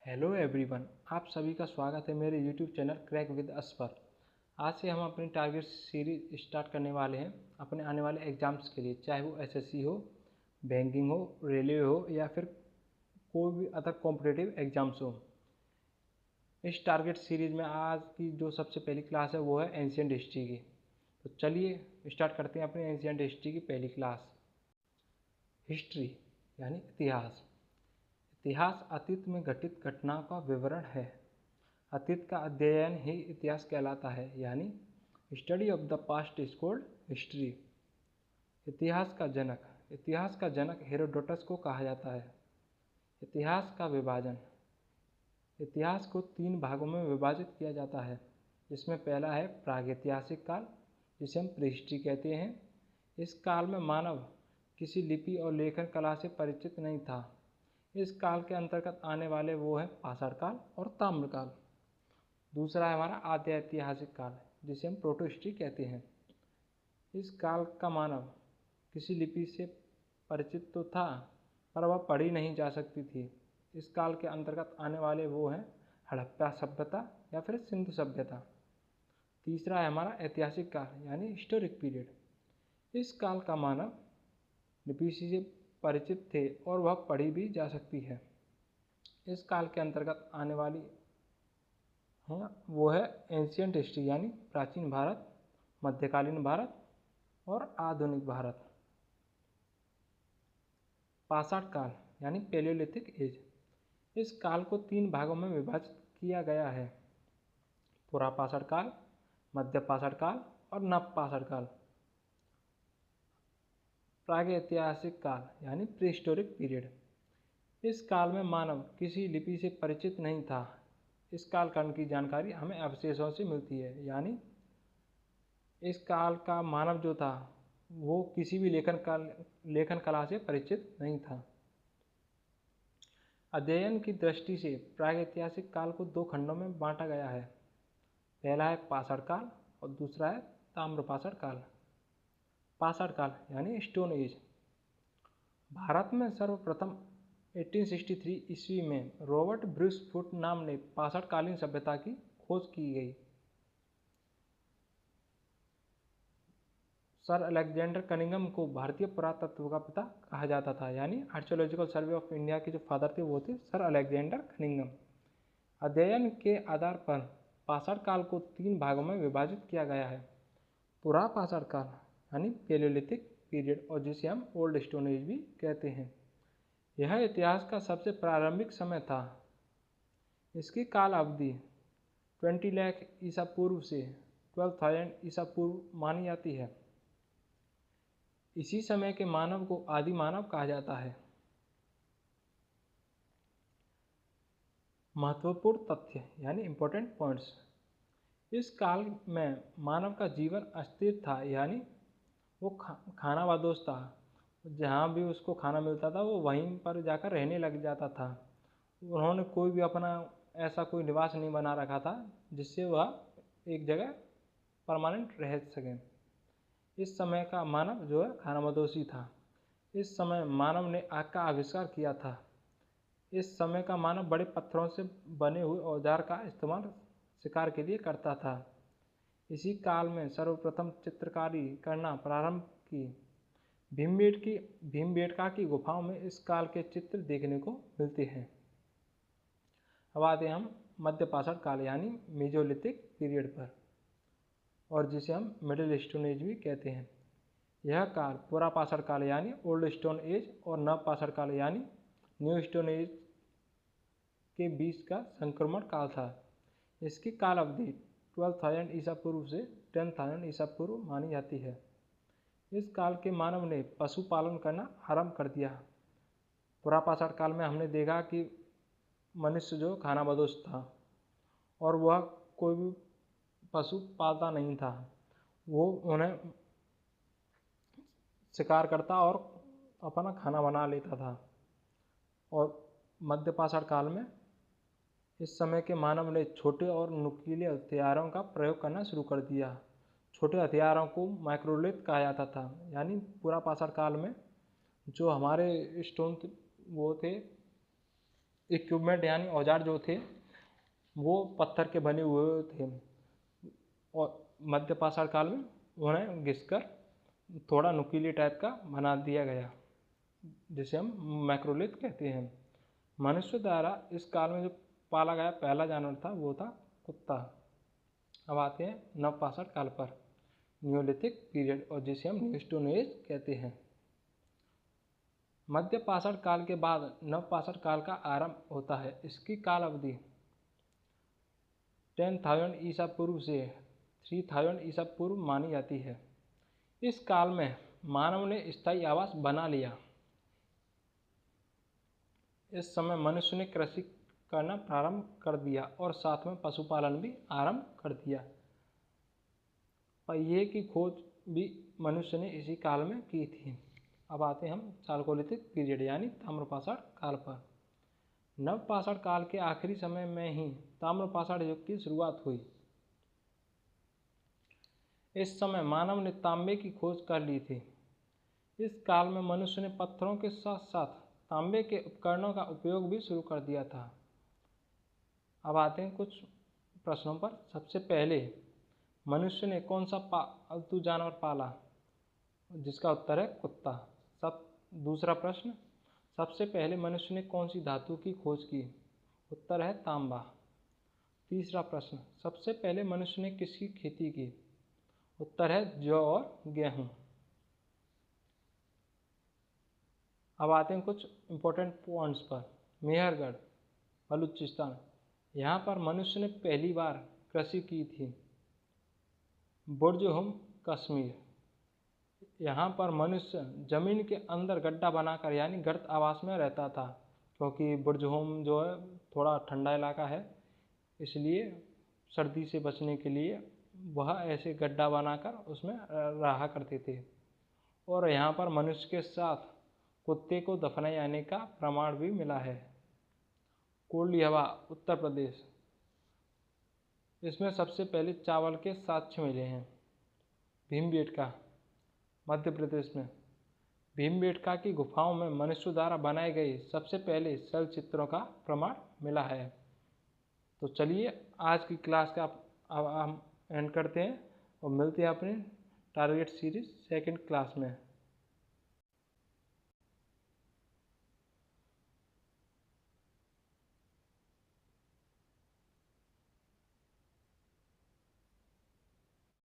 Hello everyone, आप सभी का स्वागत है मेरे YouTube channel crack with us पर। आज से हम अपनी टारगेट सीरीज स्टार्ट करने वाले हैं अपने आने वाले एग्ज़ाम्स के लिए, चाहे वो एसएससी हो, बैंकिंग हो, रेलवे हो या फिर कोई भी अदर कॉम्पिटिटिव एग्ज़ाम्स हो। इस टारगेट सीरीज में आज की जो सबसे पहली क्लास है वो है एंशिएंट हिस्ट्री की। तो चलिए स्टार्ट करते हैं अपनी एंशिएंट हिस्ट्री की पहली क्लास। हिस्ट्री यानी इतिहास। इतिहास अतीत में घटित घटनाओं का विवरण है। अतीत का अध्ययन ही इतिहास कहलाता है, यानी study of the past is called history. इतिहास का जनक हेरोडोटस को कहा जाता है। इतिहास का विभाजन। इतिहास को 3 भागों में विभाजित किया जाता है, जिसमें पहला है प्रागैतिहासिक काल, जिसे हम प्रीहिस्ट्री कहते हैं। इस काल में मानव किसी लिपि और लेखन कला से परिचित नहीं था। इस काल के अंतर्गत आने वाले वो हैं पाषाण काल और ताम्रकाल। दूसरा है हमारा आद्य ऐतिहासिक काल, जिसे हम प्रोटोहिस्ट्री कहते हैं। इस काल का मानव किसी लिपि से परिचित तो था, पर वह पढ़ी नहीं जा सकती थी। इस काल के अंतर्गत आने वाले वो हैं हड़प्पा सभ्यता या फिर सिंधु सभ्यता। तीसरा है हमारा ऐतिहासिक काल यानी हिस्टोरिक पीरियड। इस काल का मानव लिपि से परिचित थे और वह पढ़ी भी जा सकती है। इस काल के अंतर्गत आने वाली वो है एंशियंट हिस्ट्री यानी प्राचीन भारत, मध्यकालीन भारत और आधुनिक भारत। पाषाण काल यानी पैलियोलिथिक एज। इस काल को 3 भागों में विभाजित किया गया है: पुरापाषाण काल, मध्य पाषाण काल और नवपाषाण काल। प्रागैतिहासिक काल यानी प्रीहिस्टोरिक पीरियड। इस काल में मानव किसी लिपि से परिचित नहीं था। इस कालखंड की जानकारी हमें अवशेषों से मिलती है, यानी इस काल का मानव जो था वो किसी भी लेखन कला से परिचित नहीं था। अध्ययन की दृष्टि से प्रागैतिहासिक काल को 2 खंडों में बांटा गया है। पहला है पाषाण काल और दूसरा है ताम्रपाषाण काल। पाषाण काल यानी स्टोन एज। भारत में सर्वप्रथम 1863 ईस्वी में रॉबर्ट ब्रूस फुट नाम ने पाषाणकालीन सभ्यता की खोज की गई। सर अलेक्जेंडर कनिंघम को भारतीय पुरातत्व का पिता कहा जाता था, यानी आर्कियोलॉजिकल सर्वे ऑफ इंडिया के जो फादर थे वो थे सर अलेक्जेंडर कनिंघम। अध्ययन के आधार पर पाषाण काल को 3 भागों में विभाजित किया गया है: पुरापाषाण काल यानी पैलियोलिथिक पीरियड, और जिसे हम ओल्ड स्टोन एज भी कहते हैं। यह इतिहास का सबसे प्रारंभिक समय था। इसकी काल अवधि 20 लाख ईसा पूर्व से 12,000 ईसा पूर्व मानी जाती है। इसी समय के मानव को आदि मानव कहा जाता है। महत्वपूर्ण तथ्य यानी इम्पोर्टेंट पॉइंट्स। इस काल में मानव का जीवन अस्थिर था, यानी वो खाना बदोश था। जहाँ भी उसको खाना मिलता था वो वहीं पर जाकर रहने लग जाता था। उन्होंने कोई भी अपना ऐसा कोई निवास नहीं बना रखा था जिससे वह एक जगह परमानेंट रह सकें। इस समय का मानव जो है खानाबदोशी था। इस समय मानव ने आग का आविष्कार किया था। इस समय का मानव बड़े पत्थरों से बने हुए औजार का इस्तेमाल शिकार के लिए करता था। इसी काल में सर्वप्रथम चित्रकारी करना प्रारंभ की। भीमबेटका की गुफाओं में इस काल के चित्र देखने को मिलते हैं। अब आते हैं हम मध्य पाषाण काल यानी मेजोलिथिक पीरियड पर, और जिसे हम मिडिल स्टोन एज भी कहते हैं। यह काल पुरापाषाण काल यानी ओल्ड स्टोन एज और नवपाषाण काल यानी न्यू स्टोन एज के बीच का संक्रमण काल था। इसकी काल अवधि 12,000 ईसा पूर्व से 10,000 ईसा पूर्व मानी जाती है। इस काल के मानव ने पशुपालन करना आरंभ कर दिया। पुरापाषाण काल में हमने देखा कि मनुष्य जो खानाबदोश था और वह कोई भी पशु पालता नहीं था, वो उन्हें शिकार करता और अपना खाना बना लेता था। और मध्य पाषाण काल में इस समय के मानव ने छोटे और नुकीले हथियारों का प्रयोग करना शुरू कर दिया। छोटे हथियारों को माइक्रोलिथ कहा जाता था, यानी पुरापाषाण काल में जो हमारे स्टोन वो थे इक्विपमेंट यानी औजार जो थे वो पत्थर के बने हुए थे, और मध्य पाषाण काल में उन्हें घिसकर थोड़ा नुकीले टाइप का बना दिया गया, जिसे हम मैक्रोलिथ कहते हैं। मनुष्य द्वारा इस काल में जो पाला गया पहला जानवर था वो था कुत्ता। अब आते हैं नवपाषाण काल पर, न्यूलिथिक पीरियड, और जिसे हम न्यू स्टोन एज कहते हैं। मध्य पाषाण काल के बाद नवपाषाण काल का आरंभ होता है। इसकी काल अवधि 10,000 ईसा पूर्व से 3,000 ईसा पूर्व मानी जाती है। इस काल में मानव ने स्थायी आवास बना लिया। इस समय मनुष्य ने कृषि करना प्रारंभ कर दिया और साथ में पशुपालन भी आरंभ कर दिया। पहिए की खोज भी मनुष्य ने इसी काल में की थी। अब आते हैं हम चालकोलिथिक पीरियड यानी ताम्रपाषाण काल पर। नवपाषाण काल के आखिरी समय में ही ताम्रपाषाण युग की शुरुआत हुई। इस समय मानव ने तांबे की खोज कर ली थी। इस काल में मनुष्य ने पत्थरों के साथ साथ तांबे के उपकरणों का उपयोग भी शुरू कर दिया था। अब आते हैं कुछ प्रश्नों पर। सबसे पहले मनुष्य ने कौन सा पालतू जानवर पाला, जिसका उत्तर है कुत्ता। दूसरा प्रश्न, सबसे पहले मनुष्य ने कौन सी धातु की खोज की, उत्तर है तांबा। तीसरा प्रश्न, सबसे पहले मनुष्य ने किसकी खेती की, उत्तर है जौ और गेहूँ। अब आते हैं कुछ इम्पोर्टेंट पॉइंट्स पर। मेहरगढ़, बलूचिस्तान, यहाँ पर मनुष्य ने पहली बार कृषि की थी। बुर्जहुम, कश्मीर, यहाँ पर मनुष्य जमीन के अंदर गड्ढा बनाकर यानी गर्त आवास में रहता था, क्योंकि बुर्जहुम जो है थोड़ा ठंडा इलाका है, इसलिए सर्दी से बचने के लिए वह ऐसे गड्ढा बनाकर उसमें रहा करते थे। और यहाँ पर मनुष्य के साथ कुत्ते को दफनाए जाने का प्रमाण भी मिला है। कोल्डी हवा, उत्तर प्रदेश, इसमें सबसे पहले चावल के साक्ष्य मिले हैं। भीमबेटका, मध्य प्रदेश में, भीमबेटका की गुफाओं में मनुष्य द्वारा बनाए गए सबसे पहले शैल चित्रों का प्रमाण मिला है। तो चलिए आज की क्लास का अब हम एंड करते हैं और मिलते हैं अपने टारगेट सीरीज सेकंड क्लास में।